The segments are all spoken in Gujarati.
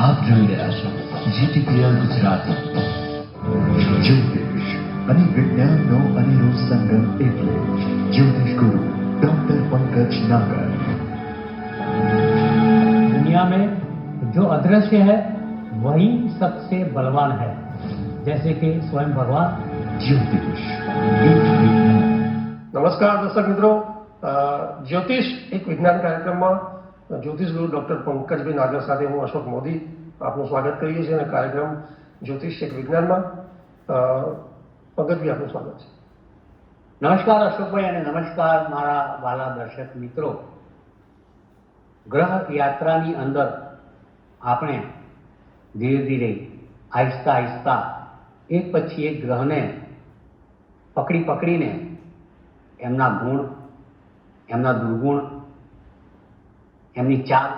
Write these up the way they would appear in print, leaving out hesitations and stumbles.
આપ જોઈ રહ્યા છો જીટીપીએલ ગુજરાતી. જ્યોતિષ અને વિજ્ઞાનનો અનેરો સંગમ એટલે જ્યોતિષ ગુરુ डॉक्टर पंकज नागर. दुनिया में जो अदृश्य है वही सबसे बलवान है, जैसे कि स्वयं भगवान. ज्योतिष નમસ્કાર દર્શક મિત્રો, જ્યોતિષ એક વિજ્ઞાન કાર્યક્રમમાં જ્યોતિષ ગુરુ ડૉક્ટર પંકજભાઈ નાગર સાથે હું અશોક મોદી આપનું સ્વાગત કરીએ છીએ. અને કાર્યક્રમ જ્યોતિષ એક વિજ્ઞાનમાં પંકજભાઈ આપનું સ્વાગત છે. નમસ્કાર અશોકભાઈ અને નમસ્કાર મારા વાલા દર્શક મિત્રો. ગ્રહ યાત્રાની અંદર આપણે ધીરે ધીરે આહિસ્તા આહિસ્તા એક પછી એક ગ્રહને પકડીને એમના ગુણ, એમના દુર્ગુણ, એમની ચાલ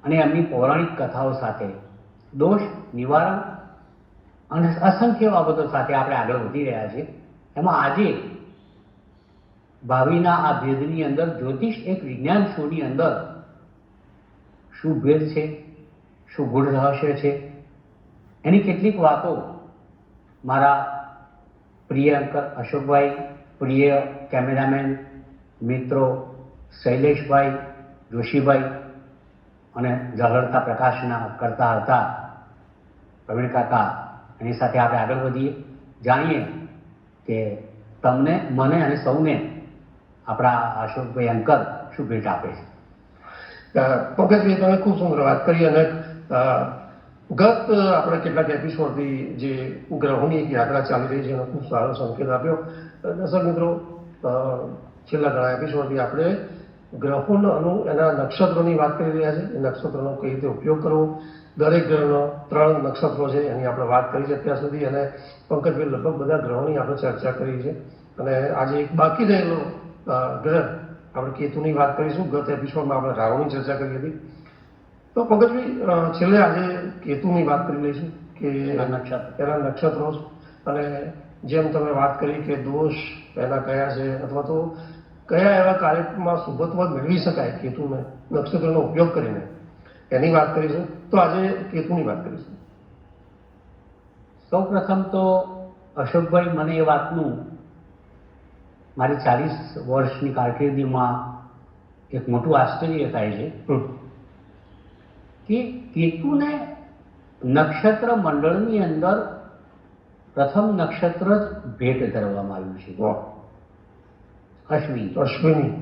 અને એમની પૌરાણિક કથાઓ સાથે દોષ નિવારણ અને અસંખ્ય બાબતો સાથે આપણે આગળ વધી રહ્યા છીએ. એમાં આજે ભાવિના આ ભેદની અંદર જ્યોતિષ એક વિજ્ઞાન શોની અંદર શું ભેદ છે, શું ગૂઢ રહસ્ય છે, એની કેટલીક વાતો મારા પ્રિય અંકલ અશોકભાઈ, પ્રિય કેમેરામેન મિત્રો શૈલેષભાઈ, જોશીભાઈ અને ઝળહળતા પ્રકાશના કરતા હતા પ્રવીણ કાકા, એની સાથે આપણે આગળ વધીએ, જાણીએ કે તમને, મને અને સૌને આપણા અશોકભાઈ અંકલ શું ભેટ આપે છે. પંકજભાઈ, તમે ખૂબ સુંદર વાત કરી. અને ગત આપણે કેટલાક એપિસોડથી જે ગ્રહોની એક યાત્રા ચાલી રહી છે એનો ખૂબ સારો સંકેત આપ્યો. દર્શક મિત્રો, છેલ્લા ઘણા એપિસોડથી આપણે ગ્રહોનો એના નક્ષત્રોની વાત કરી રહ્યા છે. એ નક્ષત્રોનો કઈ રીતે ઉપયોગ કરવો, દરેક ગ્રહનો 3 નક્ષત્રો છે એની આપણે વાત કરી છે અત્યાર સુધી. અને પંકજભાઈ લગભગ બધા ગ્રહોની આપણે ચર્ચા કરી છે. અને આજે એક બાકી રહેલો ગ્રહ આપણે કેતુની વાત કરીશું. ગત એપિસોડમાં આપણે રાહુની ચર્ચા કરી હતી. તો પંકજભાઈ, છેલ્લે આજે કેતુની વાત કરી લઈશું કે એના નક્ષત્રો. અને જેમ તમે વાત કરી કે દોષ એના કયા છે, અથવા તો કયા એવા કાર્યમાં શુભત્વ મેળવી શકાય કેતુને નક્ષત્રનો ઉપયોગ કરીને, એની વાત કરીશું. તો આજે કેતુની વાત કરીશું. સૌ પ્રથમ તો અશોકભાઈ, મને એ વાતનું મારી 40 વર્ષની કારકિર્દીમાં એક મોટું આશ્ચર્ય થાય છે કે કેતુને નક્ષત્ર મંડળની અંદર પ્રથમ નક્ષત્ર જ ભેટ ધરવામાં આવ્યું છે, અશ્વિની.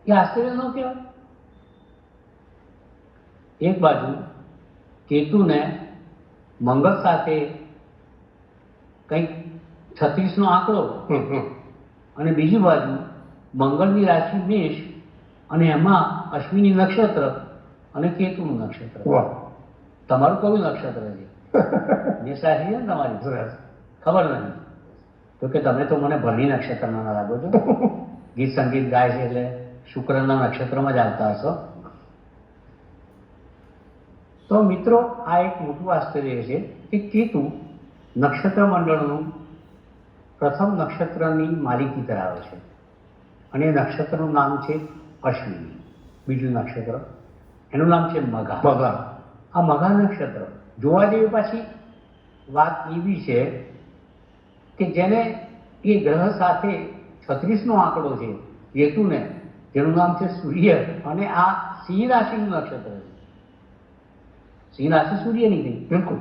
એ આશ્ચર્ય ન કહેવાય? એક બાજુ કેતુને મંગળ સાથે કંઈક 36નો આંકડો, અને બીજી બાજુ મંગળની રાશિ મેષ અને એમાં અશ્વિની નક્ષત્ર અને કેતુનું નક્ષત્ર. તમારું કયું નક્ષત્ર છે? મેષ રાશિ છે ને તમારી? ખબર નથી તો કે તમે તો મને ભરણી નક્ષત્રના લાગો છો. ગીત સંગીત ગાય છે એટલે શુક્રના નક્ષત્રમાં જ આવતા હશો. તો મિત્રો, આ એક મોટું આશ્ચર્ય છે કે કેતુ નક્ષત્ર મંડળનું પ્રથમ નક્ષત્રની માલિકી ધરાવે છે. અને એ નક્ષત્રનું નામ છે અશ્વિની. બીજું નક્ષત્ર એનું નામ છે મઘા. આ મઘા નક્ષત્ર જોવા જેવી પાછી વાત એવી છે કે જેને એ ગ્રહ સાથે 36નો આંકડો છે કેતુને, જેનું નામ છે સૂર્ય. અને આ સિંહ રાશિનું નક્ષત્ર છે. સિંહ રાશિ સૂર્યની થઈ, બિલકુલ.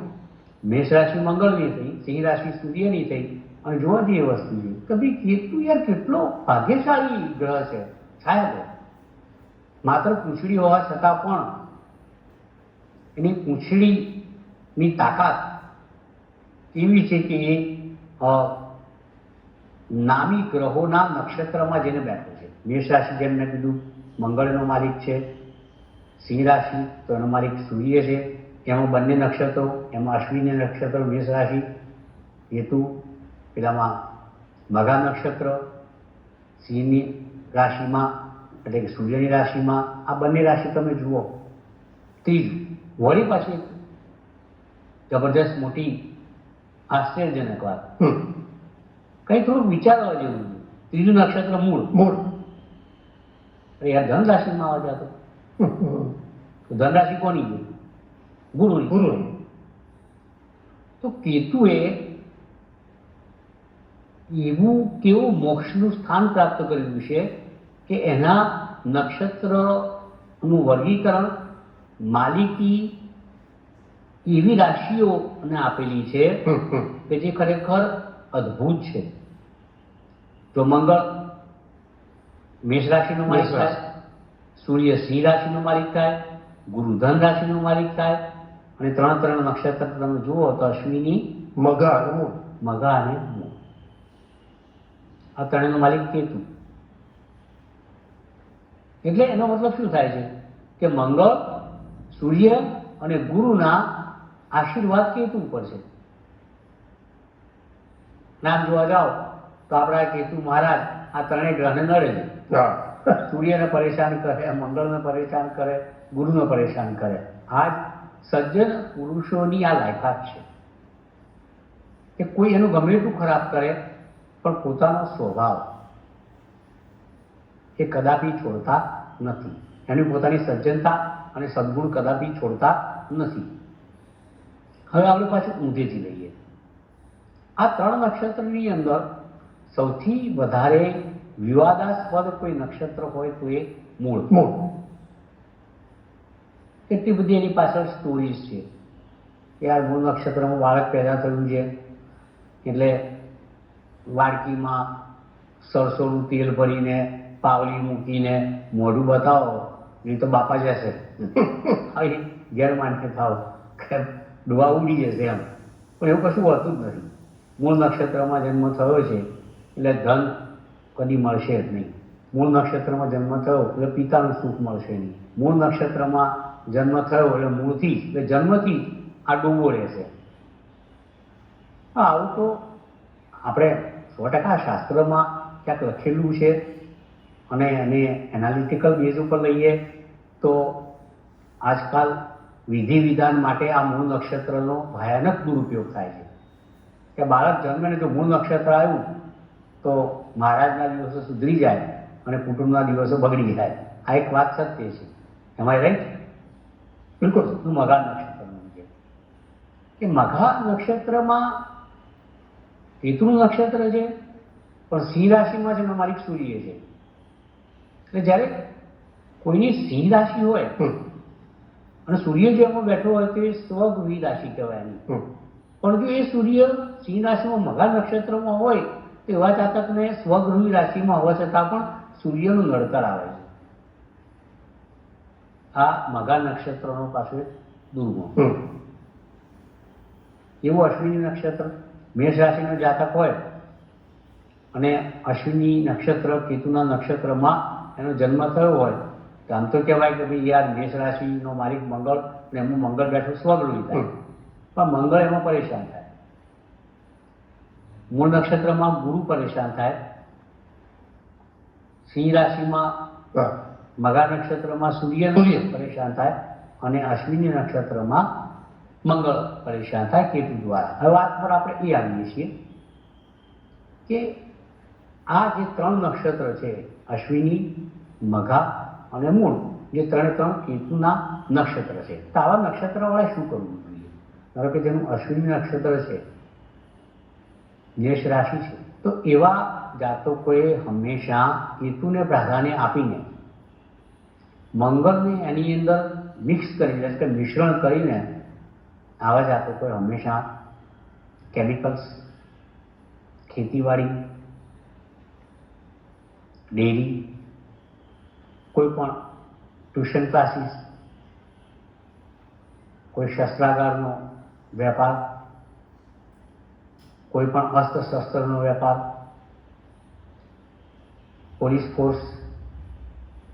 મેષ રાશિ મંગળની થઈ, સિંહ રાશિ સૂર્યની થઈ. અને જોવા જેવી વસ્તુ છે કે ભાઈ કેતુ યાર કેટલો ભાગ્યશાળી ગ્રહ છે. સાહેબ, માત્ર પૂંછડી હોવા છતાં પણ એની પૂંછડીની તાકાત એવી છે કે એ નામી ગ્રહોના નક્ષત્રમાં જેને બેઠો છે. મેષ રાશિ, જેમ મેં કીધું, મંગળનો માલિક છે. સિંહ રાશિ તો એનો માલિક સૂર્ય છે. એમાં બંને નક્ષત્રો, એમાં અશ્વિની નક્ષત્ર મેષ રાશિ, કેતુ પેલામાં મઘા નક્ષત્ર સિંહની રાશિમાં, એટલે કે સૂર્યની રાશિમાં. આ બંને રાશિ તમે જુઓ. ત્રીજું વળી પાછી જબરદસ્ત મોટી આશ્ચર્યજનક વાત, કંઈ થોડુંક વિચારવા જેવું. ત્રીજું નક્ષત્ર મૂળ. અરે યાર, ધન રાશિમાં આવવા જતો. તો ધન રાશિ કોની છે? ગુરુની. ગુરુની. તો કેતુએ એવું કેવું મોક્ષનું સ્થાન પ્રાપ્ત કર્યું છે કે એના નક્ષત્રનું વર્ગીકરણ માલિકી એવી રાશિઓને આપેલી છે કે જે ખરેખર અદ્ભુત છે. તો મંગળ મેષ રાશિનો માલિક મેષ રાશિ. થાય, સૂર્ય સિંહ રાશિનો માલિક થાય, ગુરુ ધન રાશિનો માલિક થાય, અને ત્રણ નક્ષત્ર તમે જુઓ તો અશ્વિની, મઘા અને મૂળ. મઘા અને મૂળ. આ ત્રણેયનો માલિક કેતુ. એટલે એનો મતલબ શું થાય છે કે મંગળ, સૂર્ય અને ગુરુના આશીર્વાદ કેતુ ઉપર છે. નામ જોવા જાઓ તો આપણા કેતુ મહારાજ આ ત્રણેય ગ્રહને નડે છે. હા. સૂર્યને પરેશાન કરે, મંગળને પરેશાન કરે, ગુરુને પરેશાન કરે. આ સજ્જન પુરુષોની આ લાયકાત છે કે કોઈ એનું ગમે એટલું ખરાબ કરે પણ પોતાનો સ્વભાવ એ કદાપી છોડતા નથી. એની પોતાની સજ્જનતા અને સદગુણ કદાપી છોડતા નથી. હવે આપણે પાછું ઊંધેથી લઈએ. આ ત્રણ નક્ષત્રની અંદર સૌથી વધારે વિવાદાસ્પદ કોઈ નક્ષત્ર હોય તો એ મૂળ. મૂળ. કેટલી બધી એની પાછળ સ્ટોરીઝ છે કે આ મૂળ નક્ષત્રમાં બાળક પેદા થયું છે એટલે વાડકીમાં સરસોનું તેલ ભરીને પાવલી મૂકીને મોઢું બતાવો નહીં તો બાપા જશે. આવી ગેરમાનથી થાવ કે ડોવા ઉડી જશે એમ. પણ એવું કશું હોતું જ નથી. મૂળ નક્ષત્રમાં જન્મ થયો છે એટલે ધન કદી મળશે જ નહીં. મૂળ નક્ષત્રમાં જન્મ થયો એટલે પિતાનું સુખ મળશે નહીં. મૂળ નક્ષત્રમાં જન્મ થયો એટલે મૂળથી એટલે જન્મથી આ ડૂબો રહેશે. હા, આવું તો આપણે 100% શાસ્ત્રમાં ક્યાંક લખેલું છે અને એને એનાલિટિકલ બેઝ ઉપર લઈએ તો આજકાલ વિધિ વિધાન માટે આ મૂળ નક્ષત્રનો ભયાનક દુરુપયોગ થાય છે કે બાળક જન્મે ને જો મૂળ નક્ષત્ર આવ્યું તો મહારાજના દિવસો સુધરી જાય અને કુટુંબના દિવસો બગડી જાય. આ એક વાત સત્ય છે. એમાં રાઈટ? બિલકુલ. મઘા નક્ષત્રનું છે કે મઘા નક્ષત્રમાં કેતુનું નક્ષત્ર છે પણ સિંહ રાશિમાં છે માલિક સૂર્ય છે. એટલે જ્યારે કોઈની સિંહ રાશિ હોય અને સૂર્ય જે એમાં બેઠો હોય તો એ સ્વગૃહી રાશિ કહેવાય એની. પણ જો એ સૂર્ય સિંહ રાશિમાં મઘા નક્ષત્રમાં હોય તો એવા જાતકને સ્વગૃહી રાશિમાં હોવા છતાં પણ સૂર્યનું નડતર આવે છે. આ મઘા નક્ષત્રનો પાછો એક દુર્ગુણ. એવું અશ્વિની નક્ષત્ર મેષ રાશિનો જાતક હોય અને અશ્વિની નક્ષત્ર કેતુના નક્ષત્રમાં એનો જન્મ થયો હોય તો આમ તો કહેવાય કે ભાઈ યાર મેષ રાશિનો માલિક મંગળ અને એમનું મંગળ બેઠું સ્વગૃહી થાય. પણ મંગળ એમાં પરેશાન થાય. મૂળ નક્ષત્રમાં ગુરુ પરેશાન થાય, સિંહ રાશિમાં મઘા નક્ષત્રમાં સૂર્ય પરેશાન થાય અને અશ્વિની નક્ષત્રમાં મંગળ પરેશાન થાય કેતુ દ્વારા. હવે વાત પર આપણે એ આવીએ છીએ કે આ જે ત્રણ નક્ષત્ર છે અશ્વિની, મઘા અને મૂળ, જે ત્રણ કેતુના નક્ષત્ર છે. તો આવા નક્ષત્રવાળા શું કરવું જોઈએ? ધારો કે જેનું અશ્વિની નક્ષત્ર છે, મેષ રાશિ છે, તો એવા જાતકોએ હંમેશા કેતુને પ્રાધાન્ય આપીને મંગળને એની અંદર મિક્સ કરીને એટલે કે મિશ્રણ કરીને આવા જાતકોએ હંમેશા કેમિકલ્સ, ખેતીવાડી, ડેરી, કોઈ પણ ટ્યુશન ક્લાસીસ, કોઈ શસ્ત્રાગારનો વેપાર, કોઈ પણ અસ્ત્ર શસ્ત્રનો વેપાર, police force,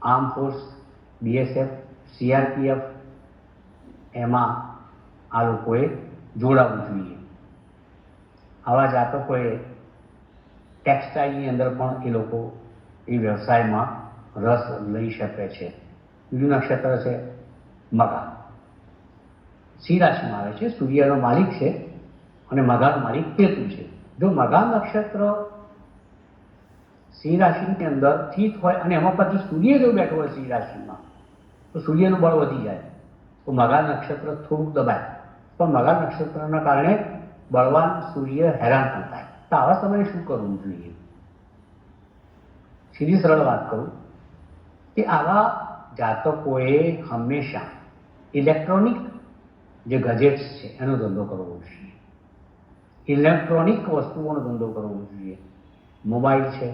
arm force, BSF, CRPF, એમાં આ લોકોએ જોડાવવું જોઈએ. આવા જાતકોએ ટેક્સટાઇલની અંદર પણ એ લોકો એ વ્યવસાયમાં રસ લઈ શકે છે. બીજું નક્ષત્ર છે મઘા. સિંહ રાશિમાં આવે છે, સૂર્યનો માલિક છે અને મઘાનો માલિક કેતુ છે. જો મઘા નક્ષત્ર સિંહ રાશિની અંદર સ્થિત હોય અને એમાં પછી સૂર્ય જો બેઠો હોય સિંહ રાશિમાં તો સૂર્યનું બળ વધી જાય. તો મઘા નક્ષત્ર થોડુંક દબાય, પણ મઘા નક્ષત્રના કારણે બળવાન સૂર્ય હેરાન પણ થાય. તો આવા સમયે શું કરવું જોઈએ? સીધી સરળ વાત કરું કે આવા જાતકોએ હંમેશા ઇલેક્ટ્રોનિક જે ગજેટ્સ છે એનો ધંધો કરવો જોઈએ. ઇલેક્ટ્રોનિક વસ્તુઓનો ધંધો કરવો જોઈએ. મોબાઈલ છે,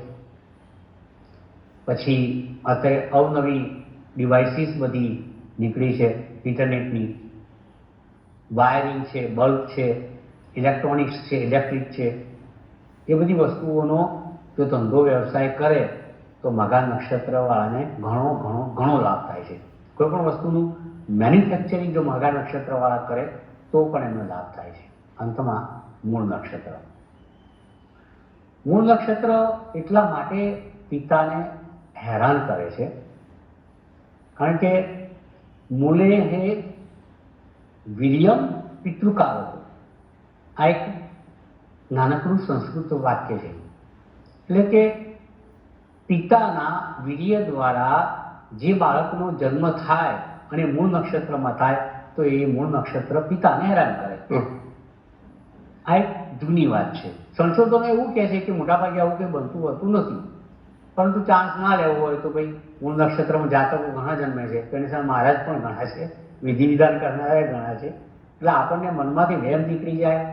પછી અત્યારે અવનવી ડિવાઇસીસ બધી નીકળી છે ઇન્ટરનેટની, વાયરિંગ છે, બલ્બ છે, ઇલેક્ટ્રોનિક્સ છે, ઇલેક્ટ્રિક છે, એ બધી વસ્તુઓનો જો ધંધો વ્યવસાય કરે તો મઘા નક્ષત્રવાળાને ઘણો ઘણો ઘણો લાભ થાય છે. કોઈ પણ વસ્તુનું મેન્યુફેક્ચરિંગ જો મઘા નક્ષત્રવાળા કરે તો પણ એનો લાભ થાય છે. અંતમાં મૂળ નક્ષત્ર. મૂળ નક્ષત્ર એટલા માટે પિતાને હેરાન કરે છે કારણ કે મૂલે હે વીર્યમ પિતૃકારકો. આ એક નાનકડું સંસ્કૃત વાક્ય છે. એટલે કે પિતાના વીર્ય દ્વારા જે બાળકનો જન્મ થાય અને મૂળ નક્ષત્રમાં થાય તો એ મૂળ નક્ષત્ર પિતાને હેરાન કરે. આ એક જૂની વાત છે. સંશોધનો એવું કહે છે કે મોટાભાગે આવું કંઈ બનતું હોતું નથી, પરંતુ ચાન્સ ના લેવો હોય તો ભાઈ મૂળ નક્ષત્રમાં જાતકો ઘણા જન્મે છે, તેની સામે મહારાજ પણ ઘણા છે, વિધિ વિધાન કરનારા ઘણા છે. એટલે આપણને મનમાંથી વહેમ નીકળી જાય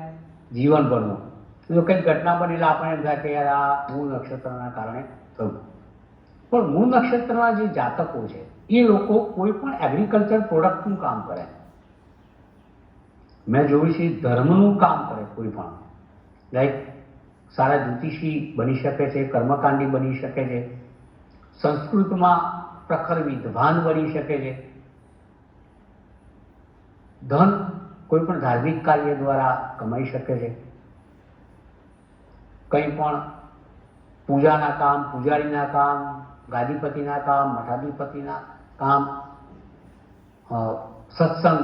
જીવનભરનો. જો કંઈક ઘટના બની એટલે આપણને એમ થાય કે યાર આ મૂળ નક્ષત્રના કારણે થયું. પણ મૂળ નક્ષત્રના જે જાતકો છે એ લોકો કોઈ પણ એગ્રીકલ્ચર પ્રોડક્ટનું કામ કરે, મેં જોયું છે ધર્મનું કામ કરે, કોઈ પણ લાઈક સારા જ્યોતિષી બની શકે છે, કર્મકાંડી બની શકે છે, સંસ્કૃતમાં પ્રખર વિદ્વાન બની શકે છે, ધન કોઈ પણ ધાર્મિક કાર્ય દ્વારા કમાઈ શકે છે, કંઈ પણ પૂજાના કામ, પૂજારીના કામ, ગાદીપતિના કામ, મઠાધિપતિના કામ, સત્સંગ,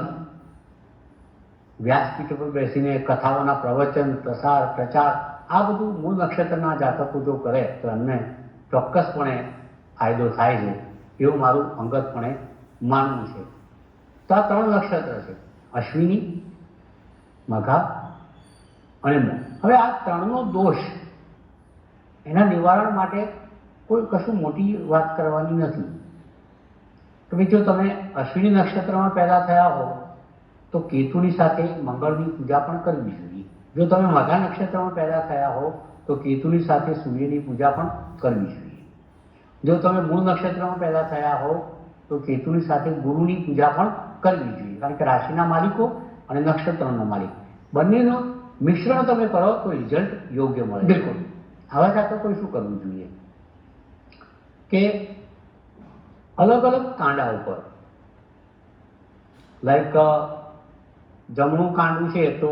વ્યાસપીઠ પર બેસીને કથાઓના પ્રવચન, પ્રસાર, પ્રચાર, આ બધું મૂળ નક્ષત્રના જાતકો જો કરે તો એમને ચોક્કસપણે ફાયદો થાય છે એવું મારું અંગતપણે માનવું છે. તો આ 3 નક્ષત્ર છે, અશ્વિની, મઘા અને મૂળ. હવે આ 3નો દોષ એના નિવારણ માટે કોઈ કશું મોટી વાત કરવાની નથી. તો ભાઈ જો તમે અશ્વિની નક્ષત્રમાં પેદા થયા હો તો કેતુની સાથે મંગળની પૂજા પણ કરવી જોઈએ. જો તમે મઘા નક્ષત્રમાં પેદા થયા હો તો કેતુની સાથે સૂર્યની પૂજા પણ કરવી જોઈએ. જો તમે મૂળ નક્ષત્રમાં પેદા થયા હો તો કેતુની સાથે ગુરુની પૂજા પણ કરવી જોઈએ, કારણ કે રાશિના માલિકો અને નક્ષત્રનો માલિક બંનેનું મિશ્રણ તમે કરો તો રિઝલ્ટ યોગ્ય મળે. બિલકુલ. આવા જાતકોએ શું કરવું જોઈએ કે અલગ અલગ કાંડા ઉપર, લાઈક જમણું કાંડું છે તો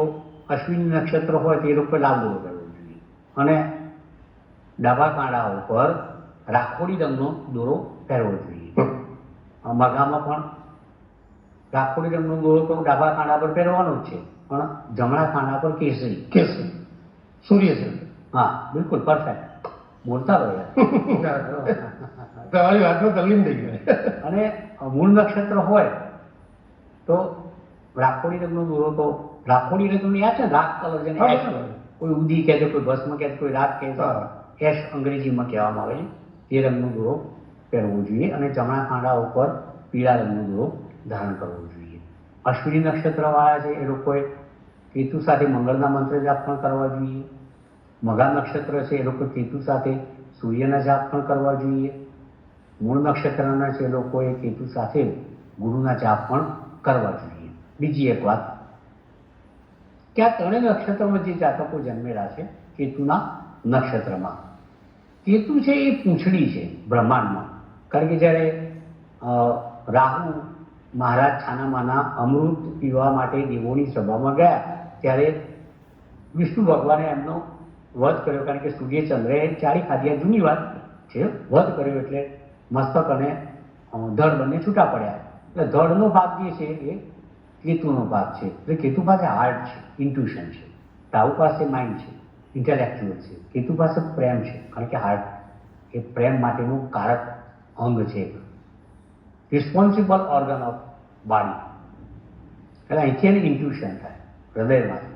અશ્વિની નક્ષત્ર હોય તો એ લોકો લાલ દોરો કરવો જોઈએ, અને ડાબા કાંડા ઉપર રાખોડી રંગનો દોરો પહેરવો જોઈએ. મઘામાં પણ રાખોડી રંગનો દોરો તો ડાબા કાંડા પર પહેરવાનો જ છે, પણ જમણા કાંડા પર કેસરી. કેસરી સૂર્ય છે. હા, બિલકુલ પરફેક્ટ બોલતા રહ્યા. તમારી વાતમાં તલ્લીન થઈ ગયો. અને મૂળ નક્ષત્ર હોય તો રાખોડી રંગનો દોરો, તો રાખોડી રંગની યાદ છે ને, રાખ કલર જેને એશ, કોઈ ઉદી કહે છે, કોઈ ભસ્મ કહે છે, કોઈ રાખ કહે છે, એશ અંગ્રેજીમાં કહેવામાં આવે છે. એ રંગનો દોરો પહેરવો જોઈએ અને જમણા કાંડા ઉપર પીળા રંગનો દોરો ધારણ કરવો જોઈએ. અશ્વિની નક્ષત્રવાળા છે એ લોકોએ કેતુ સાથે મંગળના મંત્ર જાપ પણ કરવા જોઈએ. મઘા નક્ષત્ર છે એ લોકો કેતુ સાથે સૂર્યના જાપ પણ કરવા જોઈએ. મૂળ નક્ષત્રના છે એ લોકોએ કેતુ સાથે ગુરુના જાપ પણ કરવા જોઈએ. બીજી એક વાત કે આ 3 નક્ષત્રમાં જે જાતકો જન્મેલા છે કેતુના નક્ષત્રમાં, કેતુ છે એ પૂંછડી છે બ્રહ્માંડમાં. કારણ કે જ્યારે રાહુ મહારાજ છાનામાના અમૃત પીવા માટે દેવોની સભામાં ગયા ત્યારે વિષ્ણુ ભગવાને એમનો વધ કર્યો, કારણ કે સૂર્ય ચંદ્રએ ચારી ખાધી. આ જૂની વાત છે. વધ કર્યો એટલે મસ્તક અને ધડ બંને છૂટા પડ્યા. એટલે ધડનો ભાગ જે છે એ કેતુનો ભાગ છે. એટલે કેતુ પાસે હાર્ટ છે, ઇન્ટ્યુશન છે. રાહુ પાસે માઇન્ડ છે, ઇન્ટેલેક્ચ્યુઅલ છે. કેતુ પાસે પ્રેમ છે, કારણ કે હાર્ટ એ પ્રેમ માટેનું કારક અંગ છે, રિસ્પોન્સિબલ ઓર્ગન ઓફ બોડી. એટલે અહીંથી એની ઇન્ટ્યુશન થાય હૃદયમાંથી,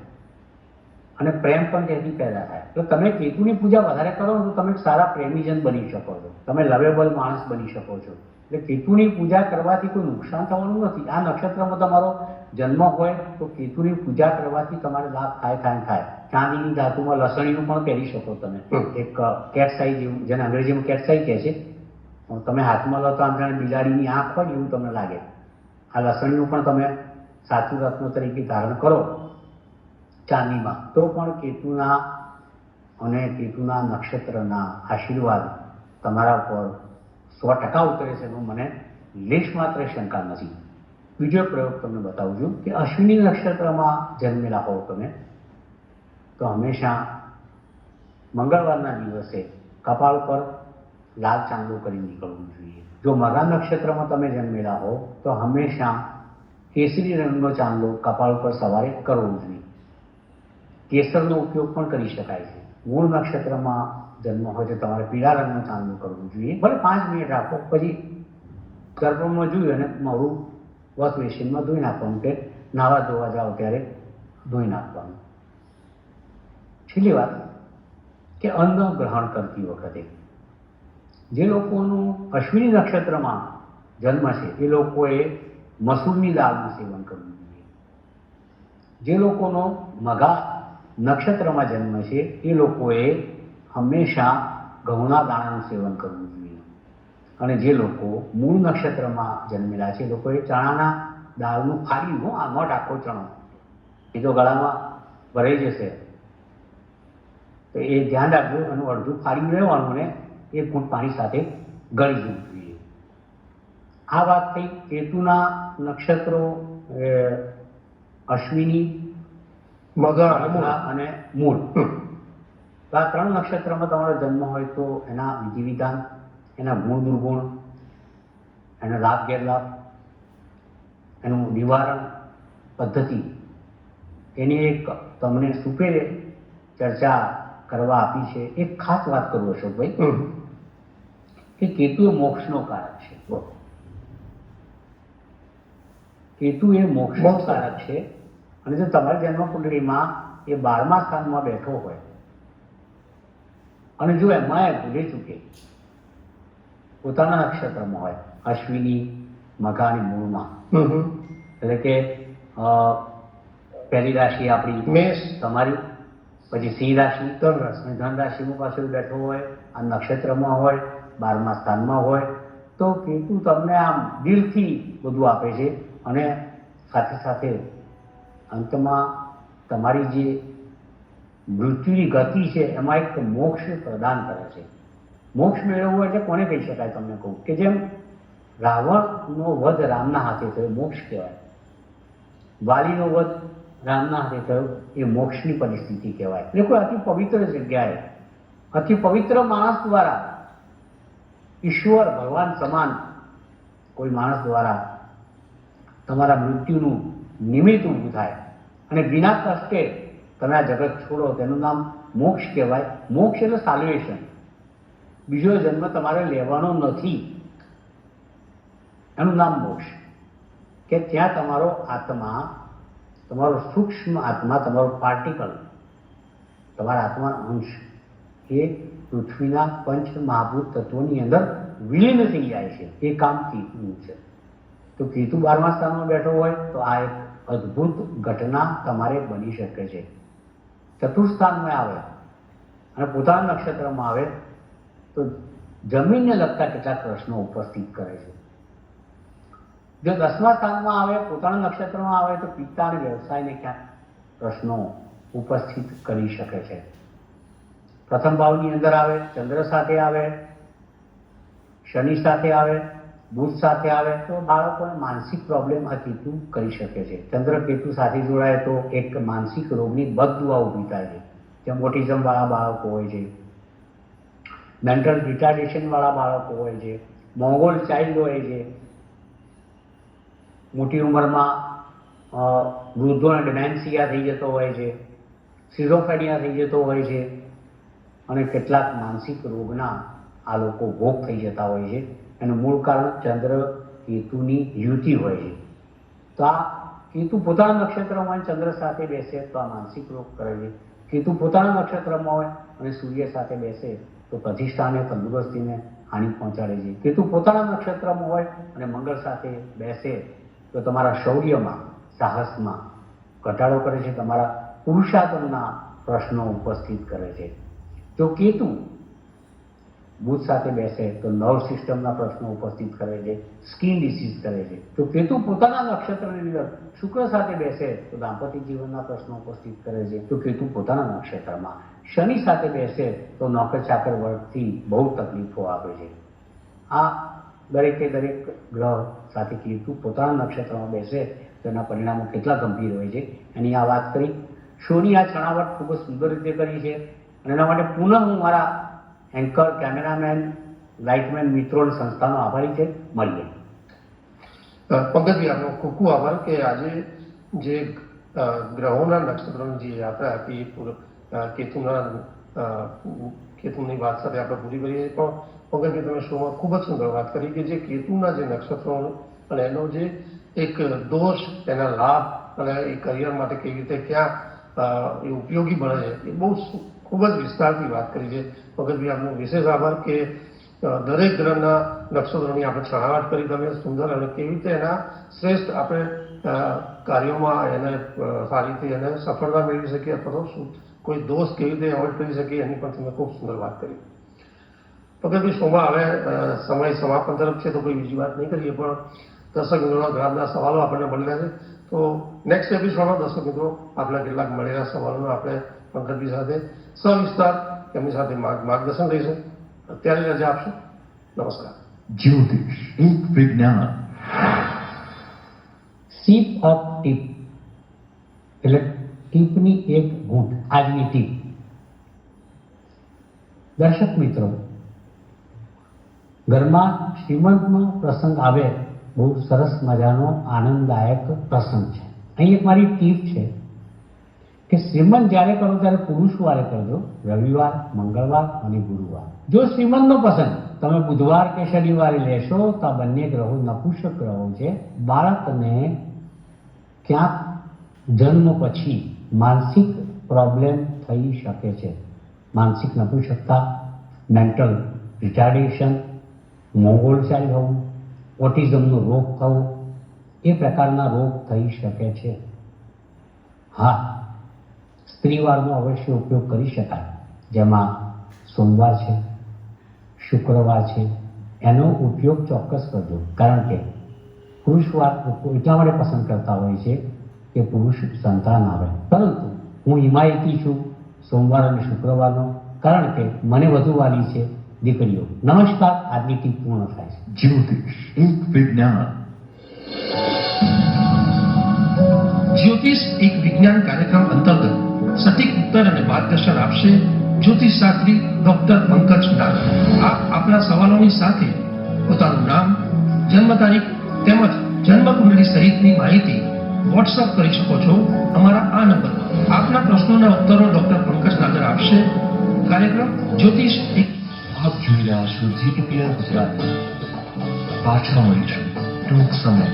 અને પ્રેમ પણ ત્યાંથી પેદા થાય. તો તમે કેતુની પૂજા વધારે કરો તો તમે સારા પ્રેમીજન બની શકો છો, તમે લવેબલ માણસ બની શકો છો. એટલે કેતુની પૂજા કરવાથી કોઈ નુકસાન થવાનું નથી. આ નક્ષત્રમાં તમારો જન્મ હોય તો કેતુની પૂજા કરવાથી તમારે લાભ થાય. ચાંદીની ધાતુમાં લસણીનું પણ પહેરી શકો તમે, એક કેટસાઈ જેવું, જેને અંગ્રેજીમાં કેટસાઈ કહે છે. તમે હાથમાં લો તો આમ જાણે બિલાડીની આંખ હોય એવું તમને લાગે. આ લસણીનું પણ તમે સાચું રત્ન તરીકે ધારણ કરો ચાંદીમાં, તો પણ કેતુના અને કેતુના નક્ષત્રના આશીર્વાદ તમારા પર 100% ઉતરે છે એમાં મને લેશ માત્ર શંકા નથી. બીજો પ્રયોગ તમને બતાવું છું કે અશ્વિની નક્ષત્રમાં જન્મેલા હોવ તમે તો હંમેશા મંગળવારના દિવસે કપાળ પર લાલ ચાંદલો કરી નીકળવું જોઈએ. જો મઘા નક્ષત્રમાં તમે જન્મેલા હો તો હંમેશા કેસરી રંગનો ચાંદલો કપાળ પર સવારે કરવો જોઈએ. કેસરનો ઉપયોગ પણ કરી શકાય છે. મૂળ નક્ષત્રમાં જન્મ હોય તો તમારે પીળા રંગનો ચાંદલો કરવો જોઈએ. ભલે 5 મિનિટ રાખો, પછી ગર્ભમાં જોઈ અને મોડું વોશ બેસિનમાં ધોઈ નાખવાનું, કે નાવા ધોવા જાઓ ત્યારે ધોઈ નાખવાનું. છેલ્લી વાત કે અન્ન ગ્રહણ કરતી વખતે જે લોકોનું અશ્વિની નક્ષત્રમાં જન્મ છે એ લોકોએ મસૂરની દાળનું સેવન કરવું જોઈએ. જે લોકોનો મઘા નક્ષત્રમાં જન્મ છે એ લોકોએ હંમેશા ઘઉંના દાણાનું સેવન કરવું જોઈએ. અને જે લોકો મૂળ નક્ષત્રમાં જન્મેલા છે એ લોકોએ ચણાના દાળનું ફાડ્યું, આમાં આખો ચણો એ તો ગળામાં ભરાઈ જશે, તો એ ધ્યાન રાખજો. એનું અડધું ફાડી લેવાનું અને 1 ઘૂંટ પાણી સાથે ગળી જવું જોઈએ. આ વાત થઈ કેતુના નક્ષત્રો અશ્વિની, મઘા અને મૂળ. તો આ 3 નક્ષત્રમાં તમારો જન્મ હોય તો એના વિધિ વિધાન, એના ગુણ દુર્ગુણ, એના લાભ ગેરલાભ, એનું નિવારણ પદ્ધતિ, એની એક તમને સુપેરે ચર્ચા કરવા આપી છે. એક ખાસ વાત કરું અશોકભાઈ કે કેતુ એ મોક્ષનો કારક છે. કેતુ એ મોક્ષનો કારક છે. અને જો તમારી જન્મકુંડળીમાં એ 12મા સ્થાનમાં બેઠો હોય અને જો એમાં ભૂલે ચૂકે પોતાના નક્ષત્રમાં હોય, અશ્વિની, મઘા અને મૂળમાં, એટલે કે પહેલી રાશિ આપણી મેષ તમારી, પછી સિંહ રાશિ, ધન રાશિમાં પાછળ બેઠો હોય, આ નક્ષત્રમાં હોય, 12મા સ્થાનમાં હોય, તો કેતુ તમને આમ દિલથી બધું આપે છે. અને સાથે સાથે અંતમાં તમારી જે મૃત્યુની ગતિ છે એમાં એક મોક્ષ પ્રદાન કરે છે. મોક્ષ મેળવવો એટલે કોને કહી શકાય તમને કહું, કે જેમ રાવણનો વધ રામના હાથે થયો મોક્ષ કહેવાય, વાલીનો વધ રામના હાથે થયો એ મોક્ષની પરિસ્થિતિ કહેવાય. એટલે કોઈ અતિ પવિત્ર જગ્યાએ અતિ પવિત્ર માણસ દ્વારા ઈશ્વર ભગવાન સમાન કોઈ માણસ દ્વારા તમારા મૃત્યુનું નિમિત્ત ઊભું થાય અને વિના કષ્ટે તમે આ જગત છોડો, તેનું નામ મોક્ષ કહેવાય. મોક્ષ એટલે સાલ્વેશન. બીજો જન્મ તમારે લેવાનો નથી, એનું નામ મોક્ષ. કે ત્યાં તમારો આત્મા, તમારો સૂક્ષ્મ આત્મા, તમારો પાર્ટિકલ, તમારા આત્માનો અંશ એ પૃથ્વીના 5 મહાભૂત તત્વોની અંદર વિલીન થઈ જાય છે. એ કામ કેતુનું છે. તો કેતુ 12મા સ્થાનમાં બેઠો હોય તો આ એક અદ્ભુત ઘટના તમારે બની શકે છે. ચતુર્થ સ્થાનમાં આવે અને પોતાના નક્ષત્રમાં આવે તો જમીનને લગતા કેટલાક પ્રશ્નો ઉપસ્થિત કરે છે. જો 10મા સ્થાનમાં આવે, પોતાના નક્ષત્રમાં આવે તો પિતા અને વ્યવસાયને ક્યાંક પ્રશ્નો ઉપસ્થિત કરી શકે છે. પ્રથમ ભાવની અંદર આવે, ચંદ્ર સાથે આવે, શનિ સાથે આવે, બુધ સાથે આવે તો બાળકોને માનસિક પ્રોબ્લેમ આ કેતુ કરી શકે છે. ચંદ્ર કેતુ સાથે જોડાય તો એક માનસિક રોગની બદદુઆ ઊભી થાય છે. જેમ ઓટિઝમ વાળા બાળકો હોય છે, મેન્ટલ રિટાર્ડેશન વાળા બાળકો હોય છે, મોંગોલ ચાઇલ્ડ હોય છે, મોટી ઉંમરમાં વૃદ્ધોને ડિમેન્શિયા થઈ જતો હોય છે, સિઝોફ્રેનિયા થઈ જતો હોય છે, અને કેટલાક માનસિક રોગના આ લોકો ભોગ થઈ જતા હોય છે. એનું મૂળ કારણ ચંદ્ર કેતુની યુતિ હોય છે. તો આ કેતુ પોતાના નક્ષત્રમાં હોય ચંદ્ર સાથે બેસે તો આ માનસિક રોગ કરે છે. કેતુ પોતાના નક્ષત્રમાં હોય અને સૂર્ય સાથે બેસે તો પ્રતિષ્ઠાને, તંદુરસ્તીને હાનિ પહોંચાડે છે. કેતુ પોતાના નક્ષત્રમાં હોય અને મંગળ સાથે બેસે તો તમારા શૌર્યમાં, સાહસમાં ઘટાડો કરે છે, તમારા પુરુષાર્થના પ્રશ્નો ઉપસ્થિત કરે છે. જો કેતુ બુધ સાથે બેસે તો નર્વ સિસ્ટમના પ્રશ્નો ઉપસ્થિત કરે છે, સ્કિન ડિસીઝ કરે છે. જો કેતુ પોતાના નક્ષત્રની અંદર શુક્ર સાથે બેસે તો દાંપત્ય જીવનના પ્રશ્નો ઉપસ્થિત કરે છે. જો કેતુ પોતાના નક્ષત્રમાં શનિ સાથે બેસે તો નોકર ચાકર વર્ગથી બહુ તકલીફો આપે છે. આ દરેકે દરેક ગ્રહ સાથે કેતુ પોતાના નક્ષત્રમાં બેસે તો એના પરિણામો કેટલા ગંભીર હોય છે એની આ વાત કરી. શોની આ છણાવટ ખૂબ જ સુંદર રીતે કરી છે અને એના માટે પુનઃ હું મારા એન્કર, કેમેરામેન, લાઇટમેન મિત્રો અને સંસ્થાનો આભારી છે. મળીએ. પંકજભાઈ, આપનો ખૂબ ખૂબ આભાર કે આજે જે ગ્રહોના નક્ષત્રોની જે યાત્રા હતી કેતુની વાત સાથે આપણે પૂરી કરીએ. પણ પંકજભાઈ, તમે શોમાં ખૂબ જ સુંદર વાત કરી કે જે કેતુના જે નક્ષત્રો અને એનો જે એક દોષ, એના લાભ અને એ કરિયર માટે કેવી રીતે ક્યાં એ ઉપયોગી બને છે એ બહુ ખૂબ જ વિસ્તારથી વાત કરી છે. પંકજભાઈ, આપનો વિશેષ આભાર કે દરેક ગ્રહના નક્ષત્રોની આપણે છણાવટ કરી તમે સુંદર અને કેવી રીતે એના શ્રેષ્ઠ આપણે કાર્યોમાં એને સારી રીતે એને સફળતા મેળવી શકીએ અથવા તો કોઈ દોષ કેવી રીતે એવોઇડ કરી શકીએ એની પણ તમે ખૂબ સુંદર વાત કરી. પંકજભાઈ, શોમાં હવે સમય સમાપન તરફ છે તો કોઈ બીજી વાત નહીં કરીએ, પણ દર્શક મિત્રોના ઘણા બધા સવાલો આપણને મળેલા છે. તો નેક્સ્ટ એપિસોડમાં દર્શક મિત્રો આપણા કેટલાક મળેલા સવાલોનો આપણે પંકજભાઈ સાથે સવિસ્તાર એમની સાથે માર્ગદર્શન લઈશું. અત્યારે રજા આપશું. નમસ્કાર. જ્યોતિષ એક વિજ્ઞાન. સીપ ઓફ ટીપ એટલે ટીપની એક ઘૂંટ, આજની ટીપ. દર્શક મિત્રો, ઘરમાં શ્રીમંતનો પ્રસંગ આવે, બહુ સરસ મજાનો આનંદદાયક પ્રસંગ છે. અહીં એક મારી ટીપ છે કે શ્રીમંત જ્યારે કરો ત્યારે પુરુષવારે કરજો, રવિવાર, મંગળવાર અને ગુરુવાર. જો શ્રીમંતનો પસંદ તમે બુધવાર કે શનિવારે લેશો તો આ બંને ગ્રહો નપુંસક ગ્રહો છે. બાળકને ક્યાંક જન્મ પછી માનસિક પ્રોબ્લેમ થઈ શકે છે. માનસિક નપુંસકતા, મેન્ટલ રિટાર્ડેશન, મોંગોલચારી હોવું, ઓટિઝમનો રોગ થવો, એ પ્રકારના રોગ થઈ શકે છે. હા, સ્ત્રીવારનો અવશ્ય ઉપયોગ કરી શકાય, જેમાં સોમવાર છે, શુક્રવાર છે, એનો ઉપયોગ ચોક્કસ કરજો. કારણ કે પુરુષવાર એટલા માટે પસંદ કરતા હોય છે કે પુરુષ સંતાન આવે. પરંતુ હું હિમાયતી છું સોમવાર અને શુક્રવારનો, કારણ કે મને વધુ વાલી છે દીકરીઓ. નમસ્કાર. આજની ટીપ પૂર્ણ થાય છે. જ્યોતિષ એક વિજ્ઞાન. જ્યોતિષ એક વિજ્ઞાન કાર્યક્રમ અંતર્ગત સટીક ઉત્તર અને માર્ગદર્શન આપશે જ્યોતિષ શાસ્ત્રી ડોક્ટર પંકજ નાગ. આપ આપના સવાલોની સાથે પોતાનું નામ, જન્મ તારીખ તેમજ જન્મ કુંડળી સહિતની માહિતી વોટ્સઅપ કરી શકો છો અમારા આ નંબરમાં. આપના પ્રશ્નોના ઉત્તરો ડોક્ટર પંકજ નાગર આપશે. કાર્યક્રમ જ્યોતિષ એક. આપ જોઈ રહ્યા છો GTPR ગુજરાત. પાછા મળીશું ટૂંક સમય.